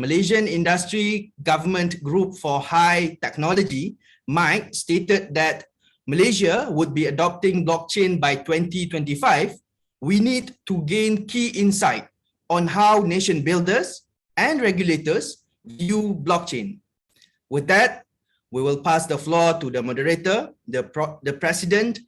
Malaysian Industry Government Group for High Technology, MIGE, stated that Malaysia would be adopting blockchain by 2025, we need to gain key insight on how nation builders and regulators view blockchain. With that, we will pass the floor to the moderator, the president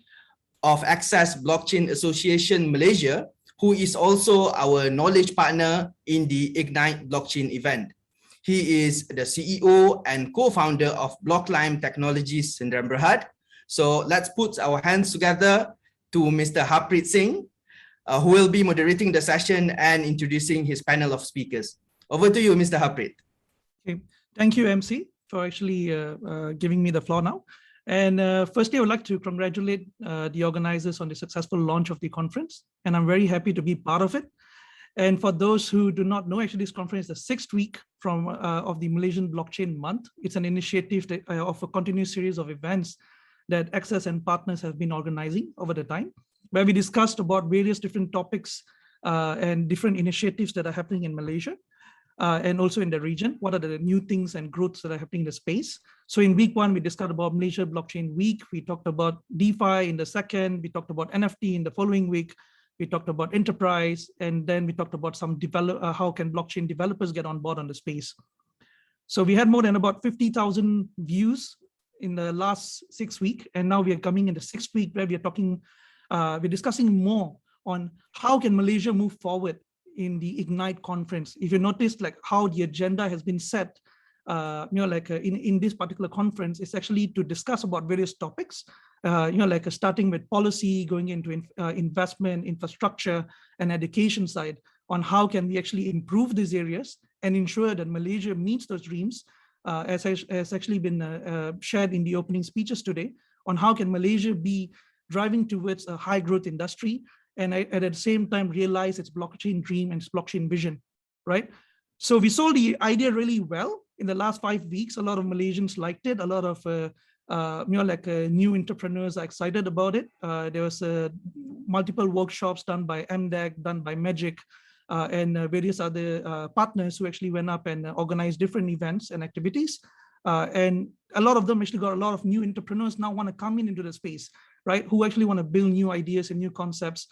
of Access Blockchain Association Malaysia, who is also our knowledge partner in the Ignite Blockchain event. He is the CEO and co-founder of BlockOn Technologies Sdn Bhd. So let's put our hands together to Mr. Harpreet Singh, who will be moderating the session and introducing his panel of speakers. Over to you, Mr. Harpreet. Okay. Thank you, MC, for actually giving me the floor now. And firstly, I would like to congratulate the organizers on the successful launch of the conference. And I'm very happy to be part of it. And for those who do not know, actually, this conference is the 6th week of the Malaysian Blockchain Month. It's an initiative of a continuous series of events that Access and partners have been organizing over the time, where we discussed about various different topics and different initiatives that are happening in Malaysia. And also in the region, what are the new things and growths that are happening in the space. So in week 1, we discussed about Malaysia Blockchain Week. We talked about DeFi in the second. We talked about NFT in the following week. We talked about enterprise. And then we talked about some how can blockchain developers get on board on the space. So we had more than about 50,000 views in the last 6 weeks. And now we are coming in the 6th week where we are talking, we're discussing more on how can Malaysia move forward in the Ignite conference. If you notice like how the agenda has been set, in this particular conference, it's actually to discuss about various topics, starting with policy, going into investment, infrastructure, and education side on how can we actually improve these areas and ensure that Malaysia meets those dreams, as has actually been shared in the opening speeches today, on how can Malaysia be driving towards a high growth industry, and at the same time realize its blockchain dream and its blockchain vision, right? So we sold the idea really well in the last 5 weeks. A lot of Malaysians liked it. A lot of new entrepreneurs are excited about it. There was multiple workshops done by MDEC, done by Magic, and various other partners who actually went up and organized different events and activities. And a lot of them actually got a lot of new entrepreneurs now want to come into the space, right? Who actually want to build new ideas and new concepts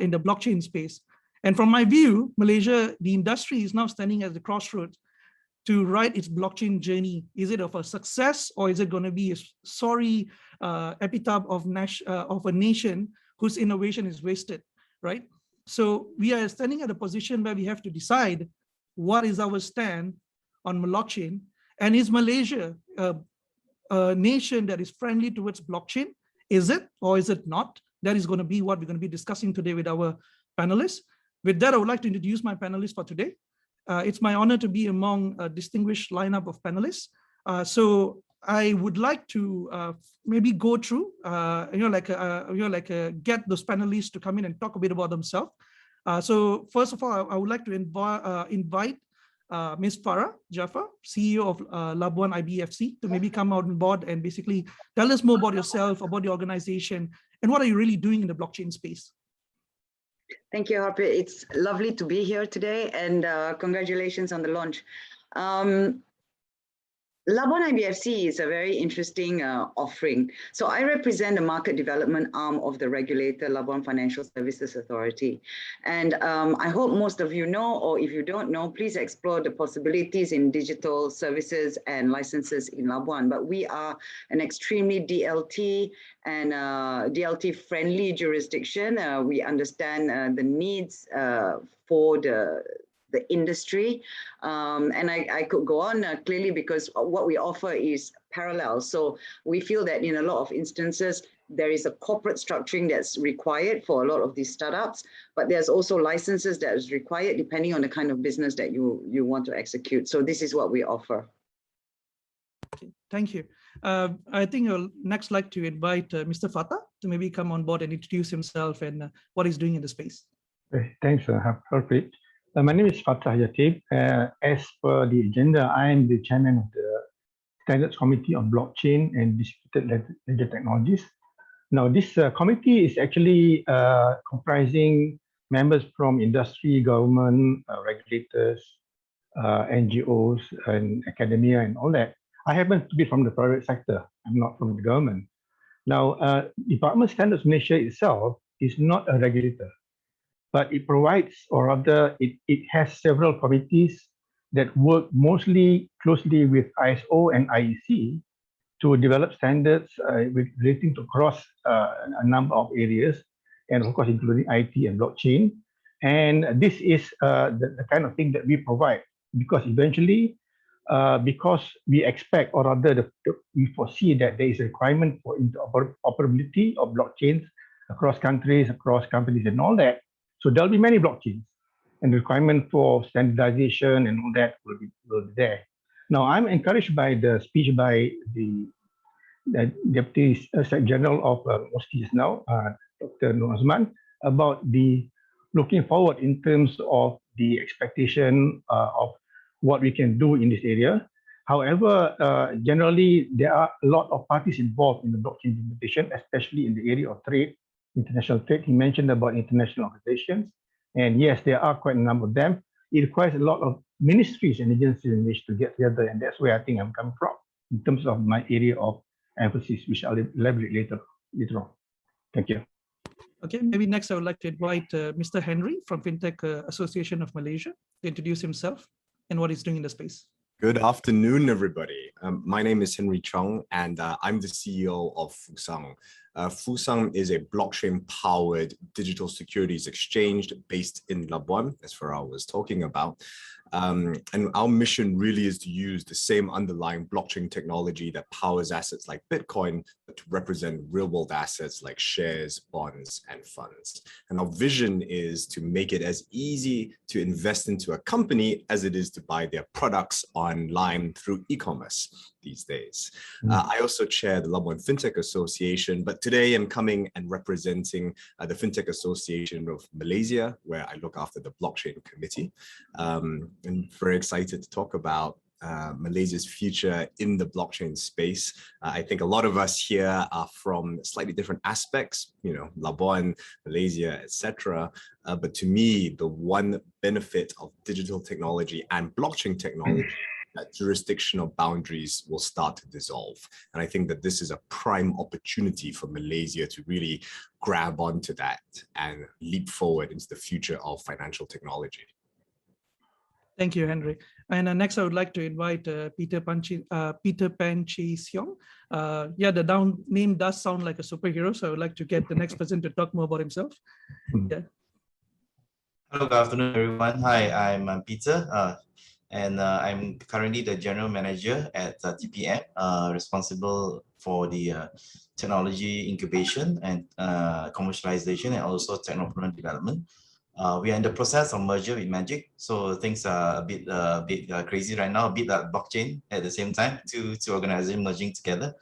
in the blockchain space. And from my view, Malaysia, the industry is now standing at the crossroads to write its blockchain journey. Is it of a success, or is it going to be a sorry epitaph of a nation whose innovation is wasted, right? So we are standing at a position where we have to decide what is our stand on blockchain, and is Malaysia a nation that is friendly towards blockchain? Is it, or is it not? That is going to be what we're going to be discussing today with our panelists. With that, I would like to introduce my panelists for today. It's my honor to be among a distinguished lineup of panelists. So I would like to maybe go through, get those panelists to come in and talk a bit about themselves. So first of all, I would like to invite Ms. Farah Jafar, CEO of Labuan IBFC, to maybe come on board and basically tell us more about yourself, about the organization, and what are you really doing in the blockchain space? Thank you, Harpreet. It's lovely to be here today, and congratulations on the launch. Labuan IBFC is a very interesting offering. So I represent the market development arm of the regulator, Labuan Financial Services Authority. And I hope most of you know, or if you don't know, please explore the possibilities in digital services and licenses in Labuan. But we are an extremely DLT and DLT friendly jurisdiction. We understand the needs for the industry. And I could go on clearly because what we offer is parallel. So we feel that in a lot of instances, there is a corporate structuring that's required for a lot of these startups, but there's also licenses that is required depending on the kind of business that you want to execute. So this is what we offer. Okay, thank you. I think I'll next like to invite Mr. Fatah to maybe come on board and introduce himself and what he's doing in the space. Okay, thanks, Harpreet. My name is Fatah Yatib. As per the agenda, I am the chairman of the Standards Committee on Blockchain and Distributed Ledger Technologies. Now, this committee is actually comprising members from industry, government, regulators, NGOs and academia and all that. I happen to be from the private sector. I'm not from the government. Now, Department of Standards Malaysia itself is not a regulator, but it provides, or rather, it has several committees that work mostly closely with ISO and IEC to develop standards relating to across a number of areas, and of course, including IT and blockchain. And this is the kind of thing that we provide, because eventually, because we expect, or rather, we foresee that there is a requirement for interoperability of blockchains across countries, across companies, and all that. So there'll be many blockchains, and the requirement for standardization and all that will be there. Now, I'm encouraged by the speech by the Deputy Secretary General of MOSTI just now, Dr. Nur Azman, about the looking forward in terms of the expectation of what we can do in this area. However, generally, there are a lot of parties involved in the blockchain implementation, especially in the area of trade, international trade. He mentioned about international organizations. And yes, there are quite a number of them. It requires a lot of ministries and agencies in which to get together. And that's where I think I'm coming from in terms of my area of emphasis, which I'll elaborate later on. Thank you. Okay, maybe next I would like to invite Mr. Henry from Fintech Association of Malaysia to introduce himself and what he's doing in the space. Good afternoon, everybody. My name is Henry Chung, and I'm the CEO of Fusang. Fusang is a blockchain-powered digital securities exchange based in Labuan, as Farah was talking about. And our mission really is to use the same underlying blockchain technology that powers assets like Bitcoin to represent real-world assets like shares, bonds, and funds. And our vision is to make it as easy to invest into a company as it is to buy their products online through e-commerce these days. I also chair the Labuan Fintech Association, but today I'm coming and representing the Fintech Association of Malaysia, where I look after the blockchain committee. I'm very excited to talk about Malaysia's future in the blockchain space. I think a lot of us here are from slightly different aspects, you know, Labuan, Malaysia, etc. But to me, the one benefit of digital technology and blockchain technology, that jurisdictional boundaries will start to dissolve. And I think that this is a prime opportunity for Malaysia to really grab onto that and leap forward into the future of financial technology. Thank you, Henry. And next, I would like to invite Peter Pan Chi Siong. Yeah, the name does sound like a superhero, so I would like to get the next person to talk more about himself. Yeah. Hello, good afternoon, everyone. Hi, I'm Peter, and I'm currently the General Manager at TPM, responsible for the technology incubation and commercialization and also technopreneur development. We are in the process of merger with Magic, so things are a bit crazy right now, a bit like blockchain at the same time, two organizations merging together.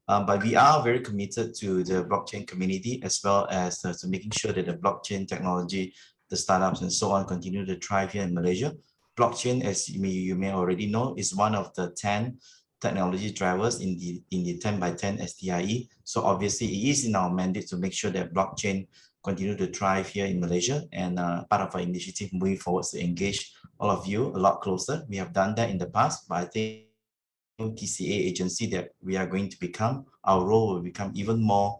But we are very committed to the blockchain community, as well as to making sure that the blockchain technology, the startups and so on, continue to thrive here in Malaysia. Blockchain, as you may already know, is one of the 10 technology drivers in the 10 by 10 STIE. So obviously it is in our mandate to make sure that blockchain continue to thrive here in Malaysia, and part of our initiative moving forward to engage all of you a lot closer. We have done that in the past, but I think PCA agency that we are going to become, our role will become even more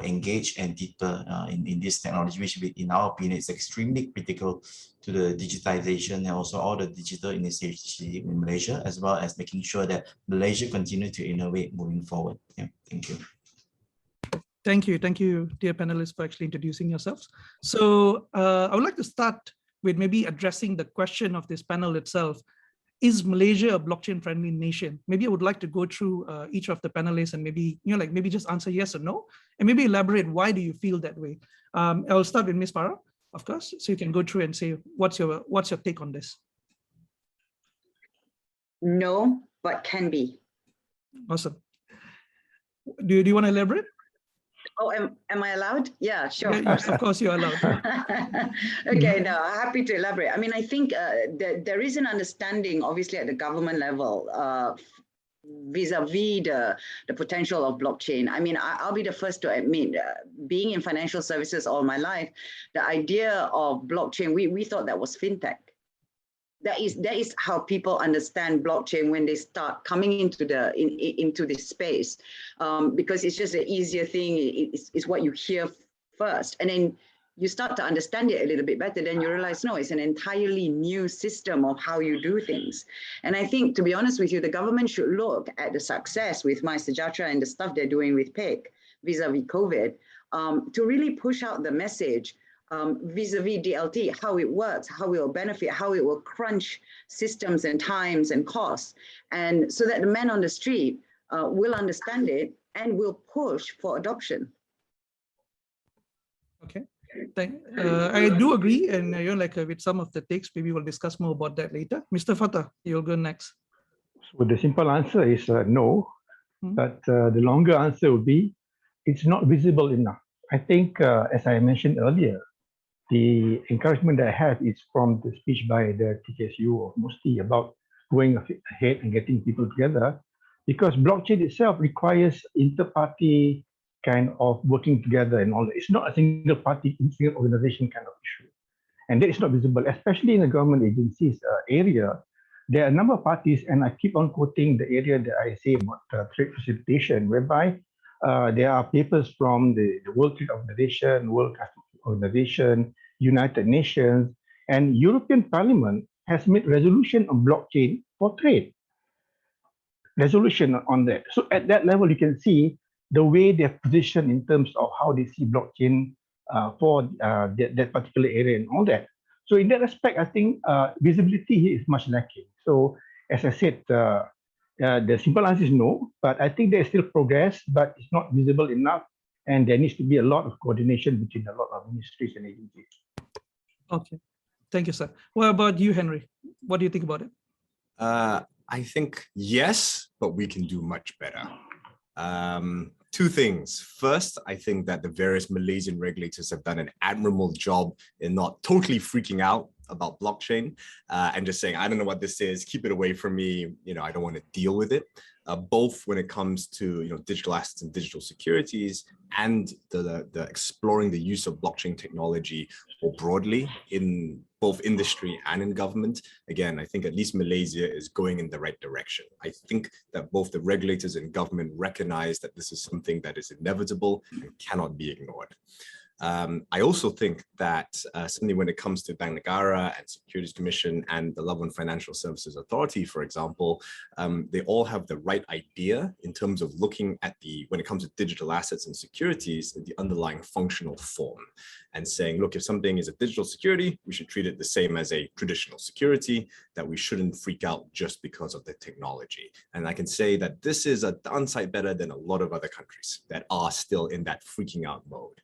engaged and deeper in this technology, which in our opinion is extremely critical to the digitization and also all the digital initiatives in Malaysia, as well as making sure that Malaysia continue to innovate moving forward. Yeah, thank you. Thank you, dear panelists, for actually introducing yourselves. So I would like to start with maybe addressing the question of this panel itself. Is Malaysia a blockchain-friendly nation? Maybe I would like to go through each of the panelists and maybe, maybe just answer yes or no, and maybe elaborate why do you feel that way. I'll start with Ms. Farah, of course, so you can go through and say what's your take on this. No, but can be. Awesome. Do you want to elaborate? Oh, am I allowed? Yeah, sure. Yes, of course you're allowed. Okay, no, happy to elaborate. I mean, I think there is an understanding, obviously, at the government level vis-a-vis the potential of blockchain. I mean, I'll be the first to admit, being in financial services all my life, the idea of blockchain, we thought that was fintech. that is how people understand blockchain when they start coming into into this space, because it's just an easier thing. It's what you hear first, and then you start to understand it a little bit better. Then you realize, no, it's an entirely new system of how you do things. And I think, to be honest with you, the government should look at the success with MySejahtera and the stuff they're doing with PIC vis-a-vis COVID, to really push out the message vis-a-vis DLT, how it works, how it will benefit, how it will crunch systems and times and costs, and so that the man on the street will understand it and will push for adoption. Okay, I do agree, and with some of the takes, maybe we'll discuss more about that later. Mr. Fatah, you'll go next. So the simple answer is no, but the longer answer would be it's not visible enough. I think, as I mentioned earlier, the encouragement that I have is from the speech by the TKSU of Musti about going ahead and getting people together, because blockchain itself requires inter-party kind of working together and all that. It's not a single party, single organization kind of issue. And that is not visible, especially in the government agencies area. There are a number of parties, and I keep on quoting the area that I say about trade facilitation, whereby there are papers from the World Trade Organization, World Customs Organization, United Nations, and European Parliament has made resolution on blockchain for trade. Resolution on that. So at that level, you can see the way they're positioned in terms of how they see blockchain for that particular area and all that. So in that respect, I think visibility here is much lacking. So as I said, the simple answer is no, but I think there's still progress, but it's not visible enough. And there needs to be a lot of coordination between a lot of ministries and agencies. Okay, thank you, sir. What about you, Henry? What do you think about it? I think yes, but we can do much better. Two things. First, I think that the various Malaysian regulators have done an admirable job in not totally freaking out about blockchain and just saying, I don't know what this is, keep it away from me, I don't want to deal with it. Both when it comes to digital assets and digital securities, and the exploring the use of blockchain technology more broadly in both industry and in government. Again, I think at least Malaysia is going in the right direction. I think that both the regulators and government recognize that this is something that is inevitable and cannot be ignored. I also think that certainly when it comes to Bank Negara and Securities Commission and the Labuan Financial Services Authority, for example, they all have the right idea in terms of looking at when it comes to digital assets and securities, the underlying functional form, and saying, look, if something is a digital security, we should treat it the same as a traditional security, that we shouldn't freak out just because of the technology. And I can say that this is a downside better than a lot of other countries that are still in that freaking out mode.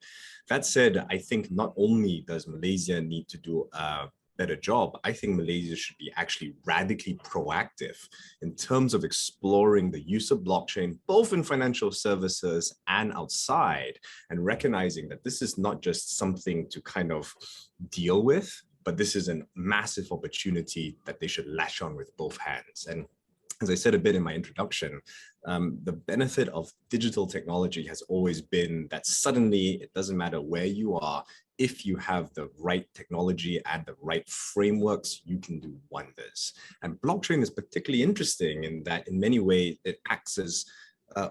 That said, I think not only does Malaysia need to do a better job, I think Malaysia should be actually radically proactive in terms of exploring the use of blockchain, both in financial services and outside, and recognizing that this is not just something to kind of deal with, but this is a massive opportunity that they should latch on with both hands. And as I said a bit in my introduction, the benefit of digital technology has always been that suddenly it doesn't matter where you are, if you have the right technology and the right frameworks, you can do wonders. And blockchain is particularly interesting in that in many ways it acts as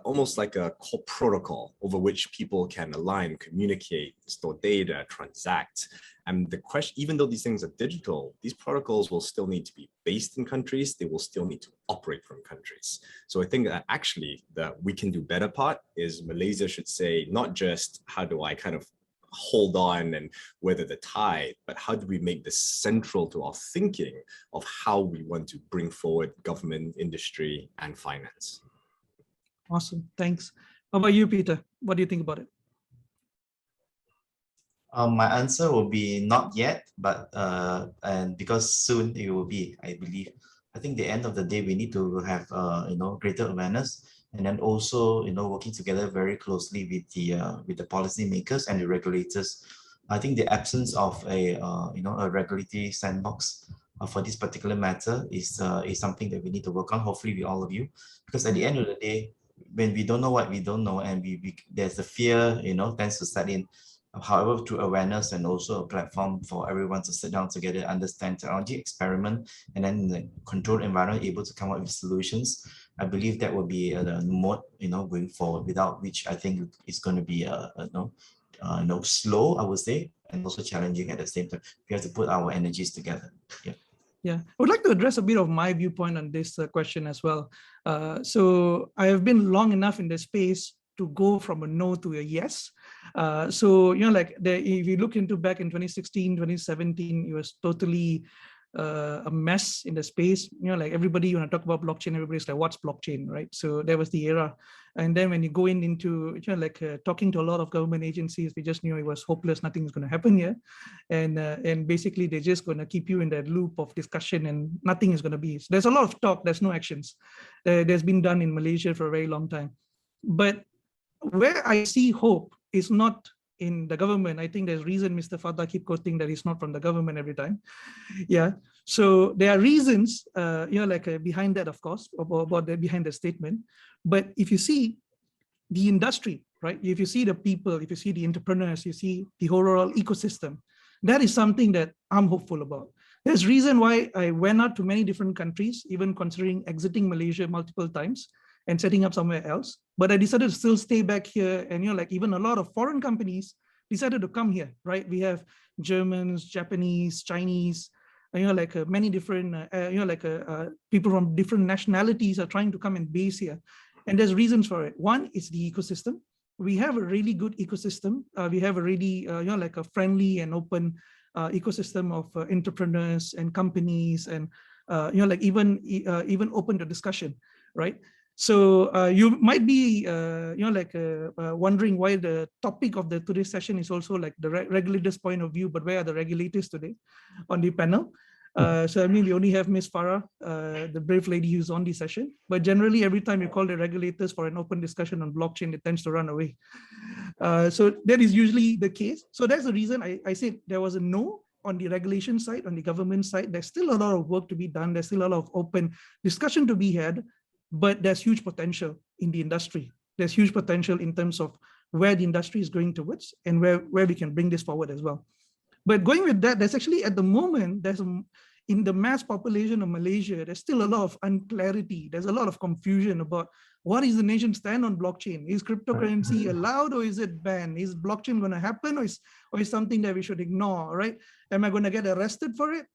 almost like a core protocol over which people can align, communicate, store data, transact. And the question, even though these things are digital, these protocols will still need to be based in countries. They will still need to operate from countries. So I think that actually the we can do better part is Malaysia should say, not just how do I kind of hold on and weather the tide, but how do we make this central to our thinking of how we want to bring forward government, industry, and finance. Awesome, thanks. How about you, Peter? What do you think about it? My answer will be not yet, but and because soon it will be, I believe. I think the end of the day, we need to have greater awareness, and then also working together very closely with the policymakers and the regulators. I think the absence of a regulatory sandbox for this particular matter is something that we need to work on. Hopefully, with all of you, because at the end of the day, when we don't know what we don't know, and there's the fear tends to set in. However, through awareness and also a platform for everyone to sit down together, understand technology, experiment, and then in the controlled environment, able to come up with solutions. I believe that will be the mode, going forward. Without which, I think it's going to be slow, I would say, and also challenging at the same time. We have to put our energies together. Yeah. Yeah, I would like to address a bit of my viewpoint on this question as well. So I have been long enough in the space to go from a no to a yes. So, if you look into back in 2016, 2017, it was totally a mess in the space. Like everybody, when I talk about blockchain, everybody's like, what's blockchain, right? So that was the era. And then when you go into, talking to a lot of government agencies, we just knew it was hopeless, nothing is going to happen here. And basically they're just going to keep you in that loop of discussion and nothing is going to be. So there's a lot of talk, there's no actions. There's been done in Malaysia for a very long time. But where I see hope is not in the government. I think there's reason Mr. Fatah keep quoting that he's not from the government every time. Yeah. So there are reasons, behind that, of course, behind the statement. But if you see the industry, right? If you see the people, if you see the entrepreneurs, you see the overall ecosystem, that is something that I'm hopeful about. There's reason why I went out to many different countries, even considering exiting Malaysia multiple times and setting up somewhere else. But I decided to still stay back here. And, even a lot of foreign companies decided to come here, right? We have Germans, Japanese, Chinese, many different, people from different nationalities are trying to come and base here. And there's reasons for it. One is the ecosystem. We have a really good ecosystem. We have a really, a friendly and open ecosystem of entrepreneurs and companies and, even open to discussion, right? So you might be, wondering why the topic of today's session is also like the regulators' point of view, but where are the regulators today on the panel? So I mean, we only have Ms. Farah, the brave lady who's on the session, but generally every time you call the regulators for an open discussion on blockchain, it tends to run away. So that is usually the case. So that's the reason I said there was a no on the regulation side, on the government side. There's still a lot of work to be done. There's still a lot of open discussion to be had. But there's huge potential in the industry. There's huge potential in terms of where the industry is going towards and where we can bring this forward as well. But going with that, there's actually at the moment, in the mass population of Malaysia, there's still a lot of unclarity. There's a lot of confusion about what is the nation stand on blockchain? Is cryptocurrency allowed or is it banned? Is blockchain going to happen or is something that we should ignore, right? Am I going to get arrested for it?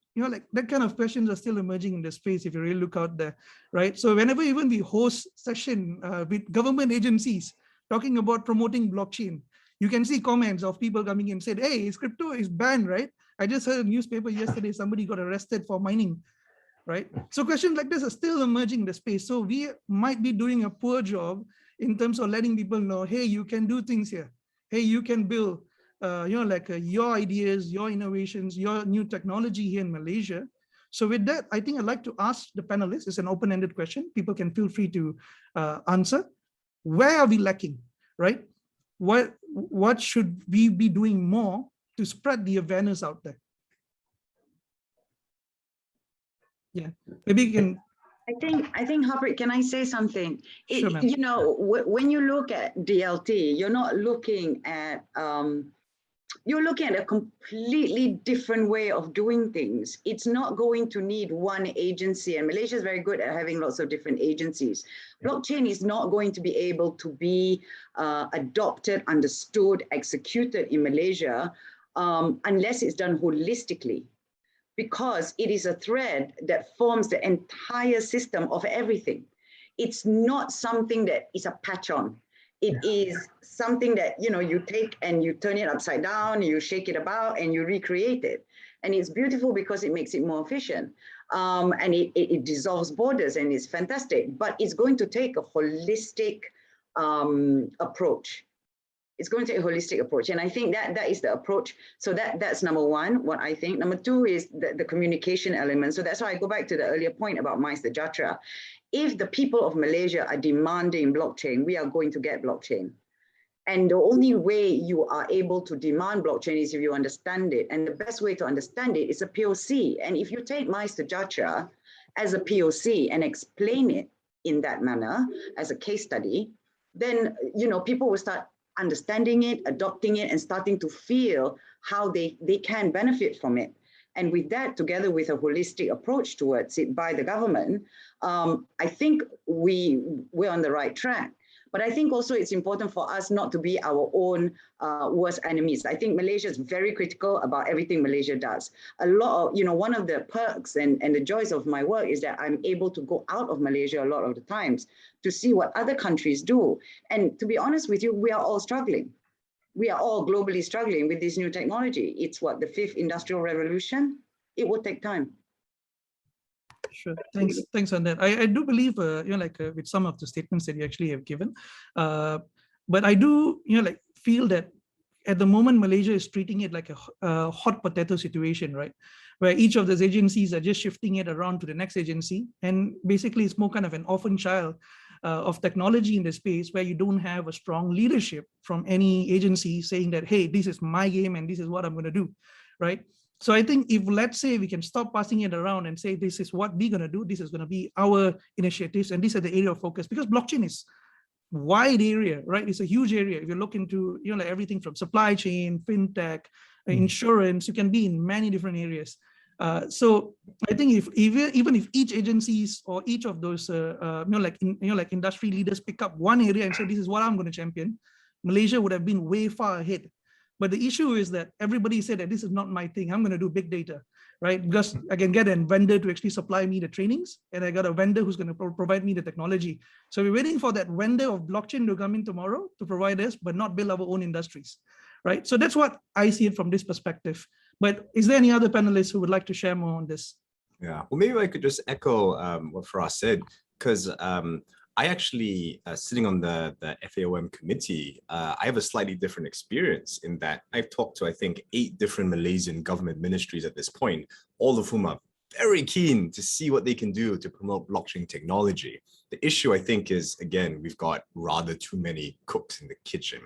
That kind of questions are still emerging in the space if you really look out there, right? So whenever even we host session with government agencies talking about promoting blockchain, you can see comments of people coming in and said, hey, crypto is banned, right? I just heard a newspaper yesterday, somebody got arrested for mining, right? So questions like this are still emerging in the space. So we might be doing a poor job in terms of letting people know, hey, you can do things here. Hey, you can build your ideas, your innovations, your new technology here in Malaysia. So with that, I think I'd like to ask the panelists, it's an open-ended question. People can feel free to answer. Where are we lacking, right? What should we be doing more to spread the awareness out there? Yeah, maybe you can. I think, Harpreet, can I say something? Sure, ma'am. When you look at DLT, you're not looking at, you're looking at a completely different way of doing things. It's not going to need one agency, and Malaysia is very good at having lots of different agencies. Blockchain is not going to be able to be adopted, understood, executed in Malaysia unless it's done holistically, because it is a thread that forms the entire system of everything. It's not something that is a patch on. It is something that, you take and you turn it upside down, you shake it about and you recreate it. And it's beautiful because it makes it more efficient. And it dissolves borders and it's fantastic, but it's going to take a holistic approach. It's going to take a holistic approach. And I think that is the approach. So that's number one, what I think. Number two is the communication element. So that's why I go back to the earlier point about Malaysia Jatra. If the people of Malaysia are demanding blockchain, we are going to get blockchain. And the only way you are able to demand blockchain is if you understand it. And the best way to understand it is a POC. And if you take Malaysia Jatra as a POC and explain it in that manner as a case study, then people will start understanding it, adopting it, and starting to feel how they can benefit from it. And with that, together with a holistic approach towards it by the government, I think we're on the right track. But I think also it's important for us not to be our own worst enemies. I think Malaysia is very critical about everything Malaysia does. A lot of, one of the perks and the joys of my work is that I'm able to go out of Malaysia a lot of the times to see what other countries do. And to be honest with you, we are all struggling. We are all globally struggling with this new technology. It's what, the 5th industrial revolution? It will take time. Sure. Thanks on that. I do believe, with some of the statements that you actually have given, but I do, feel that at the moment, Malaysia is treating it like a hot potato situation, right? Where each of those agencies are just shifting it around to the next agency. And basically it's more kind of an orphan child of technology in the space where you don't have a strong leadership from any agency saying that, hey, this is my game and this is what I'm going to do, right? So I think if, let's say, we can stop passing it around and say, this is what we're going to do, this is going to be our initiatives, and these are the area of focus, because blockchain is wide area, right? It's a huge area. If you look into, everything from supply chain, fintech, insurance, you can be in many different areas. So I think even if each agencies or each of those, industry leaders pick up one area and say, this is what I'm going to champion, Malaysia would have been way far ahead. But the issue is that everybody said that this is not my thing. I'm going to do big data, right? Because I can get a vendor to actually supply me the trainings, and I got a vendor who's going to provide me the technology. So we're waiting for that vendor of blockchain to come in tomorrow to provide us, but not build our own industries, right? So that's what I see it from this perspective. But is there any other panelists who would like to share more on this? Yeah, well, maybe I could just echo what Farah said, because I actually, sitting on the FAOM committee, I have a slightly different experience in that I've talked to, I think, 8 different Malaysian government ministries at this point, all of whom are very keen to see what they can do to promote blockchain technology. The issue, I think, is, again, we've got rather too many cooks in the kitchen,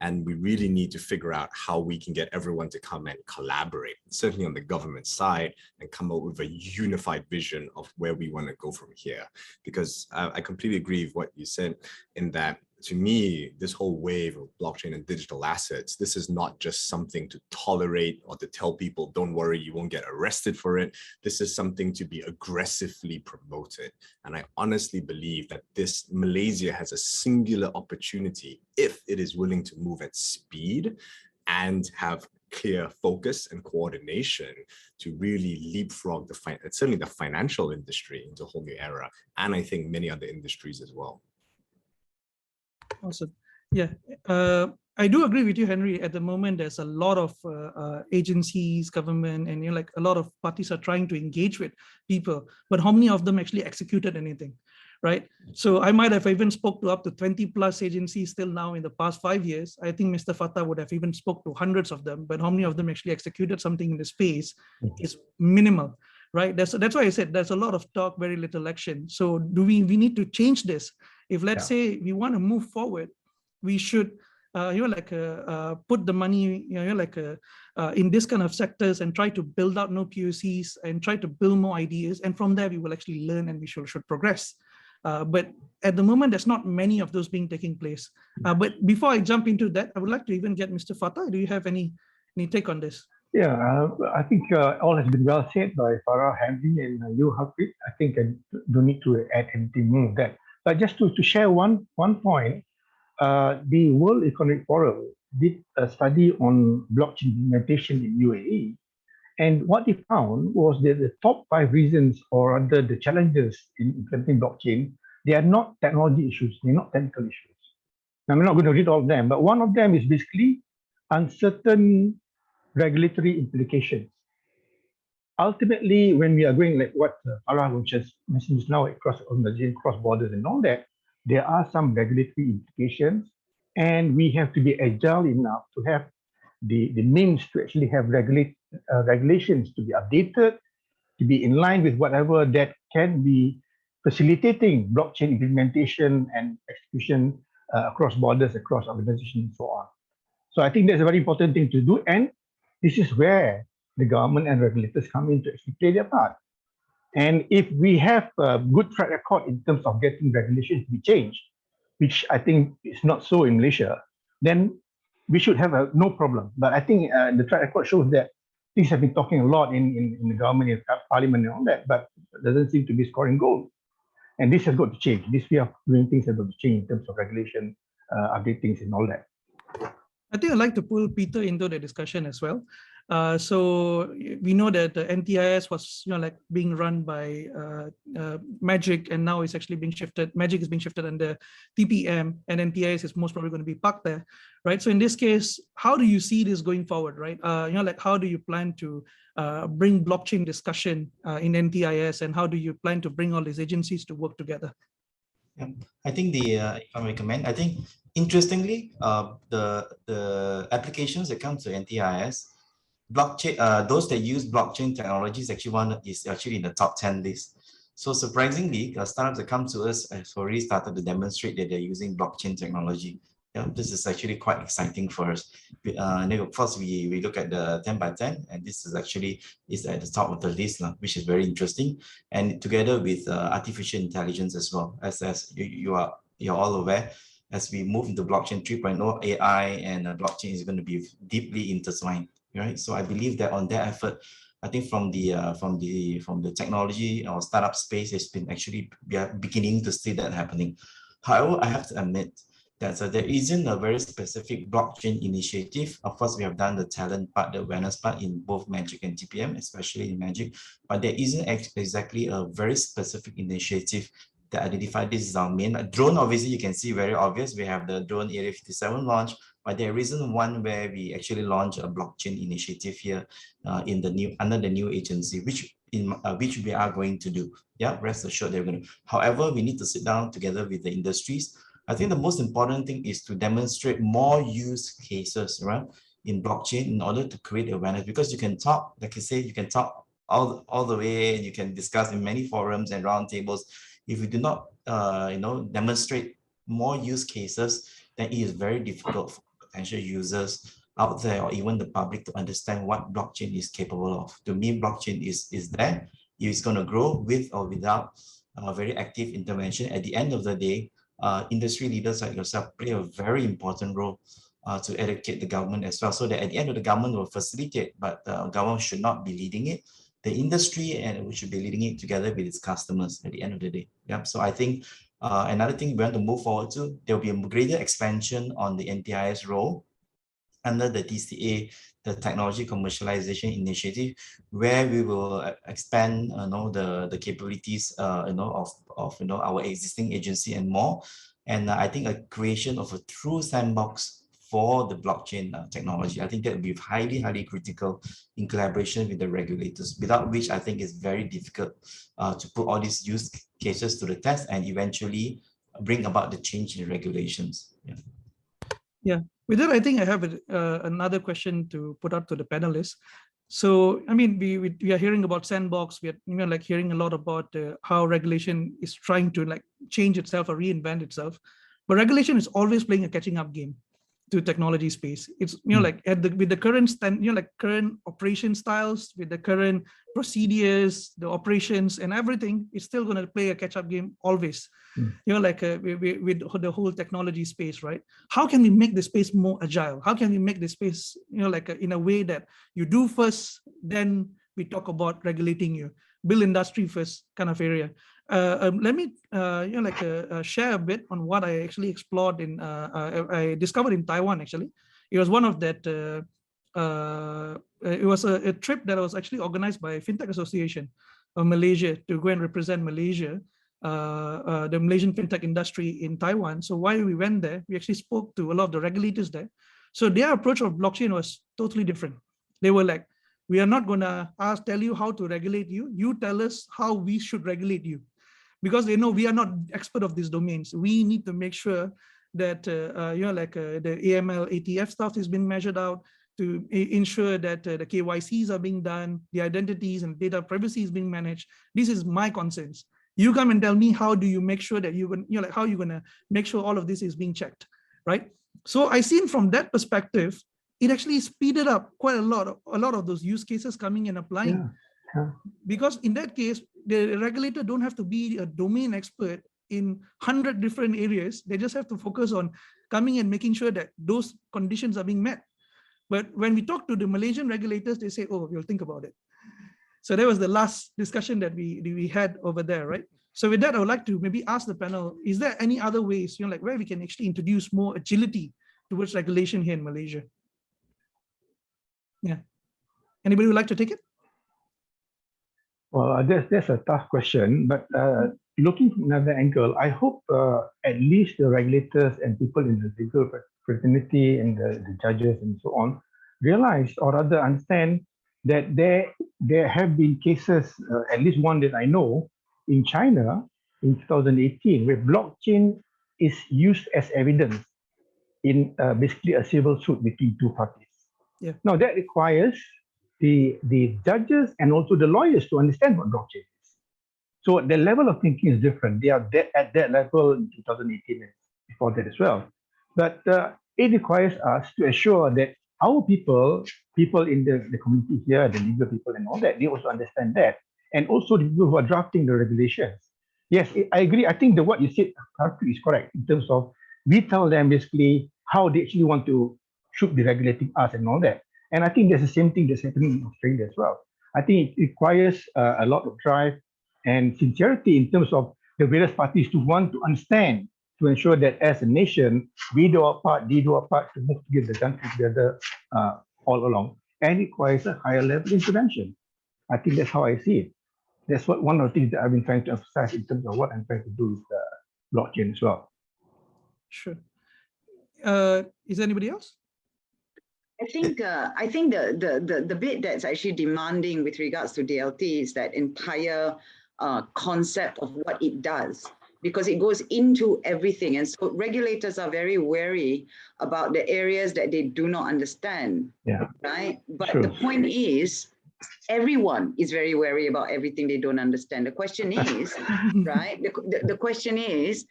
and we really need to figure out how we can get everyone to come and collaborate, certainly on the government side, and come up with a unified vision of where we want to go from here. Because I completely agree with what you said in that, to me, this whole wave of blockchain and digital assets, this is not just something to tolerate or to tell people, don't worry, you won't get arrested for it. This is something to be aggressively promoted. And I honestly believe that Malaysia has a singular opportunity, if it is willing to move at speed and have clear focus and coordination, to really leapfrog certainly the financial industry into a whole new era. And I think many other industries as well. Awesome. Yeah, I do agree with you, Henry. At the moment, there's a lot of agencies, government, and a lot of parties are trying to engage with people. But how many of them actually executed anything, right? So I might have even spoke to up to 20+ agencies still now in the past 5 years. I think Mr. Fatah would have even spoke to hundreds of them. But how many of them actually executed something in the space is minimal, right? That's why I said there's a lot of talk, very little action. So we need to change this. If let's say we want to move forward, we should put the money in this kind of sectors and try to build out POCs and try to build more ideas, and from there we will actually learn and we should progress. But at the moment, there's not many of those taking place. But before I jump into that, I would like to even get Mr. Fatah. Do you have any take on this? Yeah, I think all has been well said by Farah, Henry, and you, Harpreet. I think I don't need to add anything more to that. But just to share one point, the World Economic Forum did a study on blockchain implementation in UAE. And what they found was that the top 5 reasons, or rather the challenges in implementing blockchain, they are not technology issues, they're not technical issues. Now, I'm not going to read all of them, but one of them is basically uncertain regulatory implications. Ultimately, when we are going like what Farah was just mentioned just now, across borders and all that, there are some regulatory implications, and we have to be agile enough to have the means to actually have regulations to be updated, to be in line with whatever that can be facilitating blockchain implementation and execution across borders, across organizations, and so on. So I think that's a very important thing to do, and this is where the government and regulators come in to actually play their part. And if we have a good track record in terms of getting regulations to be changed, which I think is not so in Malaysia, then we should have no problem. But I think the track record shows that things have been talking a lot in the government, in parliament and all that, but it doesn't seem to be scoring goals. And this has got to change. This way of doing things has got to change in terms of regulation, update things and all that. I think I'd like to pull Peter into the discussion as well. So we know that the NTIS was, like being run by Magic, and now it's actually being shifted. Magic is being shifted under TPM, and NTIS is most probably going to be parked there, right? So in this case, how do you see this going forward, right? Like how do you plan to bring blockchain discussion in NTIS, and how do you plan to bring all these agencies to work together? Yeah, I think if I recommend, I think interestingly, the applications that come to NTIS, blockchain, those that use blockchain technologies is actually in the top 10 list. So surprisingly, startups that come to us have already started to demonstrate that they're using blockchain technology. Yeah, this is actually quite exciting for us. And then of course, we look at the 10 by 10, and this is actually at the top of the list, which is very interesting. And together with artificial intelligence as well, as you're all aware, as we move into blockchain 3.0, AI and blockchain is going to be deeply intertwined, right? So I believe that on that effort, I think from the technology or startup space, it's been actually beginning to see that happening. However, I have to admit that there isn't a very specific blockchain initiative. Of course, we have done the talent part, the awareness part in both Magic and TPM, especially in Magic, but there isn't exactly a very specific initiative that identified this is our main. Drone, obviously, you can see very obvious. We have the Drone Area 57 launch, but there isn't one where we actually launch a blockchain initiative here under the new agency, which we are going to do. Yeah, rest assured they're going to. However, we need to sit down together with the industries. I think the most important thing is to demonstrate more use cases, right, in blockchain in order to create awareness, because you can talk, like I say, you can talk all the way, and you can discuss in many forums and roundtables. If we do not, demonstrate more use cases, then it is very difficult for potential users out there or even the public to understand what blockchain is capable of. To me, blockchain is there. It's going to grow with or without very active intervention. At the end of the day, industry leaders like yourself play a very important role to educate the government as well, so that at the end of the government will facilitate, but the government should not be leading it. The industry and we should be leading it together with its customers at the end of the day. Yeah. So I think another thing we want to move forward to, there will be a greater expansion on the NTIS role under the TCA, the Technology Commercialization Initiative, where we will expand the capabilities of our existing agency and more. And I think a creation of a true sandbox for the blockchain technology, I think that would be highly, highly critical in collaboration with the regulators, without which I think it's very difficult to put all these use cases to the test and eventually bring about the change in regulations. Yeah. With that, I think I have another question to put out to the panelists. So, I mean, we are hearing about sandbox. We are hearing a lot about how regulation is trying to change itself or reinvent itself. But regulation is always playing a catching up game to technology space. It's with the current current operation styles, with the current procedures, the operations and everything, it's still going to play a catch-up game always. With the whole technology space, right? How can we make the space more agile? How can we make the space in a way that you do first, then we talk about regulating you, build industry first kind of area. Let me share a bit on what I actually explored I discovered in Taiwan. Actually, it was one of that. It was a trip that was actually organized by Fintech Association of Malaysia to go and represent Malaysia, the Malaysian fintech industry in Taiwan. So while we went there, we actually spoke to a lot of the regulators there. So their approach of blockchain was totally different. They were like, we are not going to tell you how to regulate you. You tell us how we should regulate you. Because they know we are not expert of these domains. We need to make sure that the AML, ATF stuff is being measured out, to ensure that the KYCs are being done, the identities and data privacy is being managed. This is my concerns. You come and tell me how do you make sure that how you're going to make sure all of this is being checked, right? So I seen from that perspective, it actually speeded up quite a lot of those use cases coming and applying. Yeah. Because in that case, the regulator don't have to be a domain expert in 100 different areas. They just have to focus on coming and making sure that those conditions are being met. But when we talk to the Malaysian regulators, they say, oh, we'll think about it. So that was the last discussion that we had over there, right? So with that, I would like to maybe ask the panel, is there any other ways, like where we can actually introduce more agility towards regulation here in Malaysia? Yeah. Anybody would like to take it? Well, that's a tough question, but looking from another angle, I hope at least the regulators and people in the legal fraternity and the judges and so on realize, or rather understand, that there have been cases, at least one that I know, in China in 2018, where blockchain is used as evidence in basically a civil suit between two parties. Yeah. Now that requires the judges and also the lawyers to understand what blockchain is. So the level of thinking is different. They are at that level in 2018 and before that as well. But it requires us to assure that our people in the community here, the legal people and all that, they also understand that. And also the people who are drafting the regulations. Yes, I agree. I think that what you said is correct in terms of we tell them basically how they actually want to should be regulating us and all that. And I think that's the same thing that's happening in Australia as well. I think it requires a lot of drive and sincerity in terms of the various parties to want to understand, to ensure that as a nation, we do our part, they do our part to move together, the country together all along. And it requires a higher level intervention. I think that's how I see it. That's one of the things that I've been trying to emphasize in terms of what I'm trying to do with blockchain as well. Sure. Is there anybody else? I think the bit that's actually demanding with regards to DLT is that entire concept of what it does, because it goes into everything. And so regulators are very wary about the areas that they do not understand. Yeah. Right. But True. the point is, everyone is very wary about everything they don't understand. The question is, right? The question is,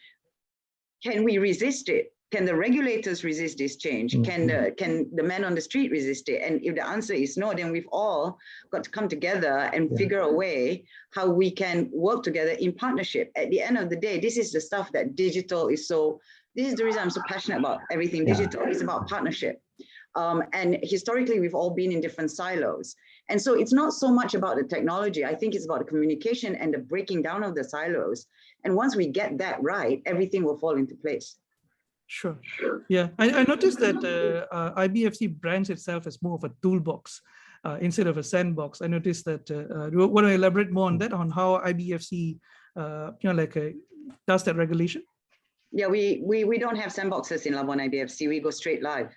can we resist it? Can the regulators resist this change? Can the man on the street resist it? And if the answer is no, then we've all got to come together and figure a way how we can work together in partnership. At the end of the day, this is the stuff that digital is so, this is the reason I'm so passionate about everything digital. It's about partnership. And historically, we've all been in different silos. And so it's not so much about the technology. I think it's about the communication and the breaking down of the silos. And once we get that right, everything will fall into place. Sure. Yeah, I noticed that IBFC brands itself as more of a toolbox instead of a sandbox. I noticed that. You want to elaborate more on that, on how IBFC, does that regulation? Yeah, we don't have sandboxes in Labuan IBFC. We go straight live,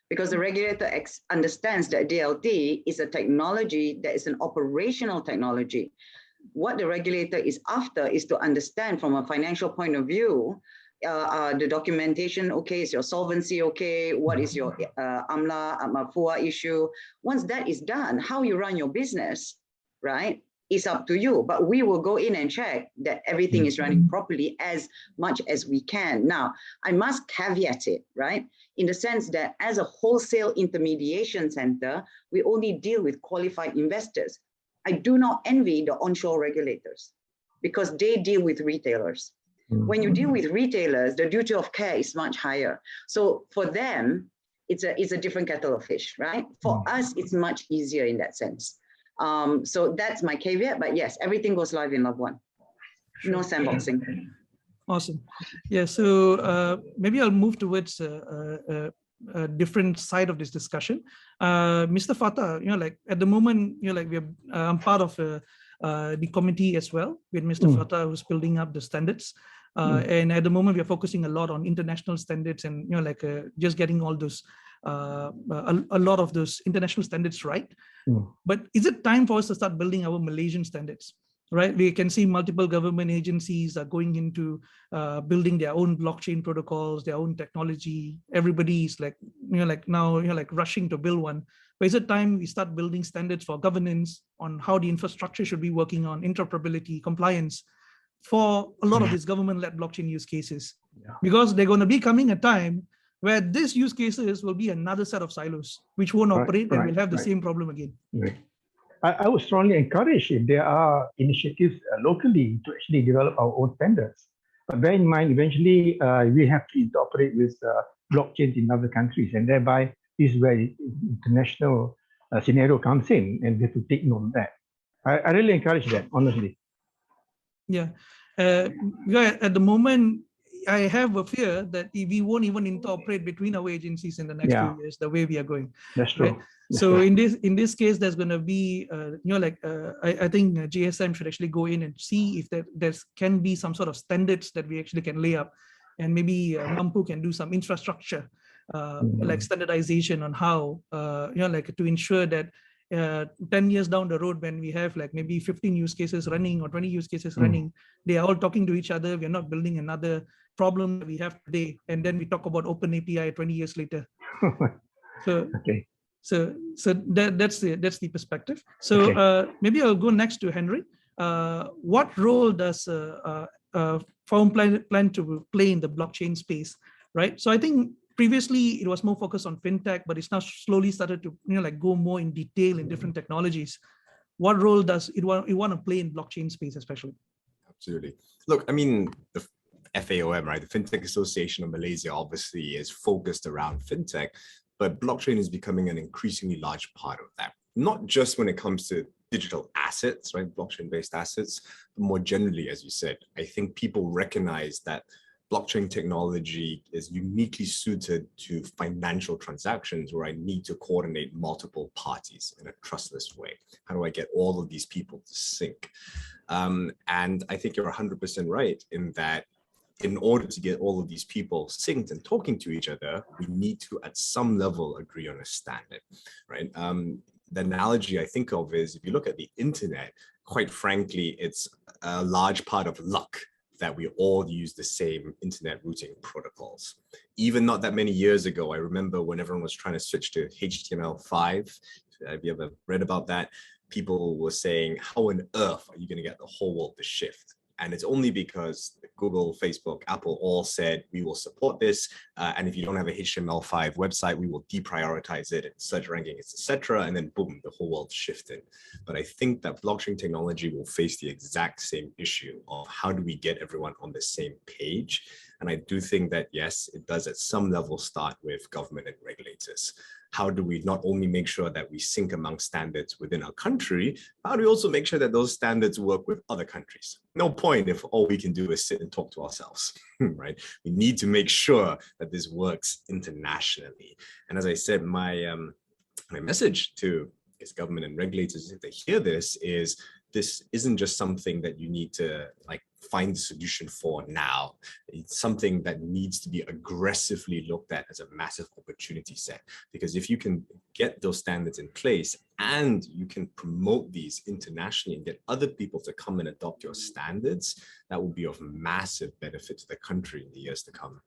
because the regulator understands that DLT is a technology that is an operational technology. What the regulator is after is to understand from a financial point of view, the documentation, okay, is your solvency okay? What is your AMLA, FUA issue? Once that is done, how you run your business, right, is up to you. But we will go in and check that everything is running properly as much as we can. Now, I must caveat it, right, in the sense that as a wholesale intermediation center, we only deal with qualified investors. I do not envy the onshore regulators because they deal with retailers. When you deal with retailers, the duty of care is much higher. So for them, it's a different kettle of fish, right? For us, it's much easier in that sense. So that's my caveat, but yes, everything goes live in Labuan. No sandboxing. Awesome. Yeah, so maybe I'll move towards a different side of this discussion. Mr. Fatah, at the moment, I'm part of the committee as well with Mr. Fatah, who's building up the standards. And at the moment, we are focusing a lot on international standards and just getting all those a lot of those international standards right. But is it time for us to start building our Malaysian standards? Right, we can see multiple government agencies are going into building their own blockchain protocols, their own technology. Everybody's now rushing to build one. But is it time we start building standards for governance on how the infrastructure should be working on interoperability, compliance for a lot of these government-led blockchain use cases? Because they're going to be coming a time where these use cases will be another set of silos, which won't operate and we'll have the same problem again. I would strongly encourage if there are initiatives locally to actually develop our own standards. But bear in mind, eventually we have to interoperate with blockchains in other countries, and thereby this is where the international scenario comes in, and we have to take note of that. I really encourage that, honestly. Yeah. At the moment, I have a fear that we won't even interoperate between our agencies in the next few years, the way we are going. That's true. Right? So in this case, there's going to be, I think GSM should actually go in and see if there can be some sort of standards that we actually can lay up, and maybe Mampu can do some infrastructure, like standardization on how, to ensure that 10 years down the road, when we have like maybe 15 use cases running or 20 use cases running, they are all talking to each other. We're not building another problem that we have today, and then we talk about open API 20 years later. So that's the perspective. So maybe I'll go next to Henry. What role does Forum plan to play in the blockchain space, right? So I think previously it was more focused on fintech, but it's now slowly started to go more in detail in different technologies. What role does it want to play in blockchain space, especially? Absolutely. Look, I mean, the FAOM, right? The Fintech Association of Malaysia obviously is focused around fintech, but blockchain is becoming an increasingly large part of that. Not just when it comes to digital assets, right? Blockchain-based assets, but more generally, as you said, I think people recognize that blockchain technology is uniquely suited to financial transactions where I need to coordinate multiple parties in a trustless way. How do I get all of these people to sync? And I think you're 100% right in that in order to get all of these people synced and talking to each other, we need to at some level agree on a standard, right? The analogy I think of is if you look at the internet, quite frankly, it's a large part of luck that we all use the same internet routing protocols. Even not that many years ago, I remember when everyone was trying to switch to HTML5, have you ever read about that? People were saying, how on earth are you gonna get the whole world to shift? And it's only because Google, Facebook, Apple all said, we will support this. And if you don't have a HTML5 website, we will deprioritize it in search rankings, etc. And then boom, the whole world shifted. But I think that blockchain technology will face the exact same issue of how do we get everyone on the same page? And I do think that, yes, it does at some level start with government and regulators. How do we not only make sure that we sync among standards within our country, how do we also make sure that those standards work with other countries? No point if all we can do is sit and talk to ourselves, right? We need to make sure that this works internationally. And as I said, my message to government and regulators, if they hear this isn't just something that you need to find the solution for now. It's something that needs to be aggressively looked at as a massive opportunity set. Because if you can get those standards in place and you can promote these internationally and get other people to come and adopt your standards, that will be of massive benefit to the country in the years to come.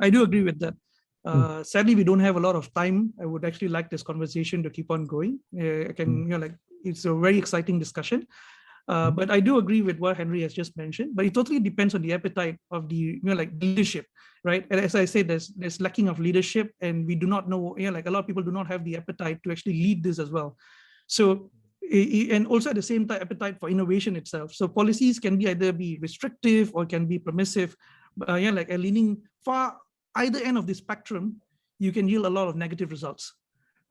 I do agree with that. Sadly, we don't have a lot of time. I would actually like this conversation to keep on going. I can, it's a very exciting discussion. But I do agree with what Henry has just mentioned, but it totally depends on the appetite of the, leadership, right? And as I said, there's lacking of leadership, and we do not know, a lot of people do not have the appetite to actually lead this as well. So, and also at the same time, appetite for innovation itself. So policies can either be restrictive or can be permissive, leaning far either end of the spectrum, you can yield a lot of negative results.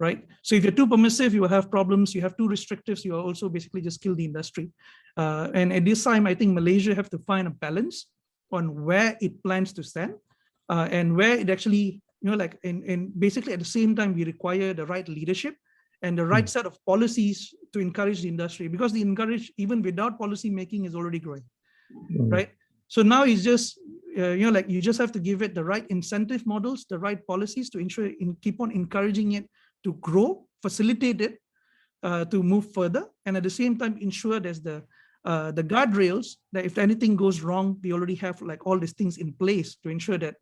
Right? So if you're too permissive, you will have problems. You have too restrictive, you will also basically just kill the industry. And at this time, I think Malaysia have to find a balance on where it plans to stand and where it actually, and basically at the same time, we require the right leadership and the right set of policies to encourage the industry, because the encourage, even without policy making, is already growing, right? So now it's just, you just have to give it the right incentive models, the right policies to ensure keep on encouraging it to grow, facilitate it to move further, and at the same time ensure there's the guardrails that if anything goes wrong, we already have all these things in place to ensure that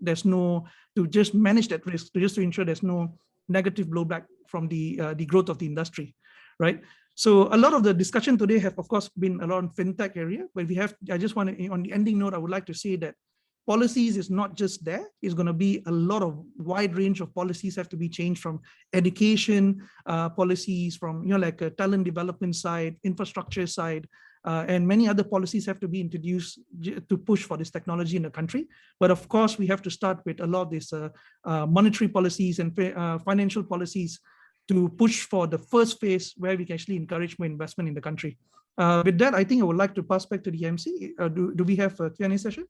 there's no, to just manage that risk, to ensure there's no negative blowback from the growth of the industry, right? So a lot of the discussion today have of course been around fintech area, but I just want to, on the ending note, I would like to say that policies is not just there. It's going to be a lot of wide range of policies have to be changed, from education policies, from talent development side, infrastructure side, and many other policies have to be introduced to push for this technology in the country. But of course, we have to start with a lot of these monetary policies and financial policies to push for the first phase where we can actually encourage more investment in the country. With that, I think I would like to pass back to the MC. Do we have a Q&A session?